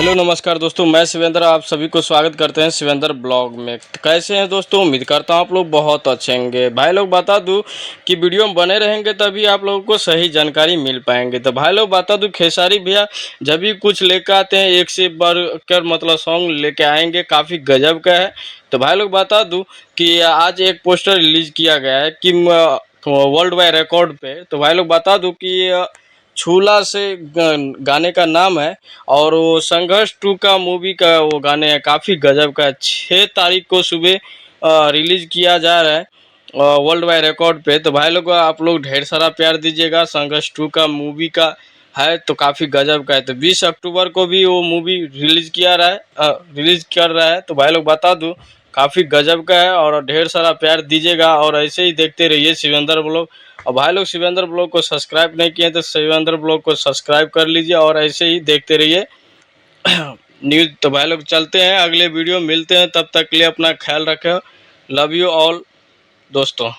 Hello नमस्कार दोस्तों, मैं शिवेंद्र आप सभी को स्वागत करते हैं शिवेंद्र ब्लॉग में। तो कैसे हैं दोस्तों? उम्मीद करता हूं आप लोग बहुत अच्छे होंगे। भाई लोग बता दूं कि वीडियो में बने रहेंगे तभी आप लोगों को सही जानकारी मिल पाएंगे। तो भाई लोग बता दूं, खेसारी भैया जब भी कुछ लेकर आते हैं एक से बढ़कर मतलब सॉन्ग लेके आएंगे, काफ़ी गजब का है। तो भाई लोग बता दूँ कि आज एक पोस्टर रिलीज किया गया है कि वर्ल्ड वाइड रिकॉर्ड पे। तो भाई लोग बता दूं कि झूला से गाने का नाम है और वो संघर्ष 2 का मूवी का वो गाने हैं, काफ़ी गजब का। 6 तारीख को सुबह रिलीज किया जा रहा है वर्ल्ड वाइड रिकॉर्ड पे। तो भाई लोग आप लोग ढेर सारा प्यार दीजिएगा। संघर्ष 2 का मूवी का है तो काफ़ी गजब का है। तो 20 अक्टूबर को भी वो मूवी रिलीज कर रहा है। तो भाई लोग बता दूं काफ़ी गजब का है और ढेर सारा प्यार दीजिएगा और ऐसे ही देखते रहिए शिवेंद्र ब्लॉग। और भाई लोग शिवेंद्र ब्लॉग को सब्सक्राइब नहीं किए तो शिवेंद्र ब्लॉग को सब्सक्राइब कर लीजिए और ऐसे ही देखते रहिए न्यूज़। तो भाई लोग चलते हैं, अगले वीडियो मिलते हैं, तब तक के लिए अपना ख्याल रखें। लव यू ऑल दोस्तों।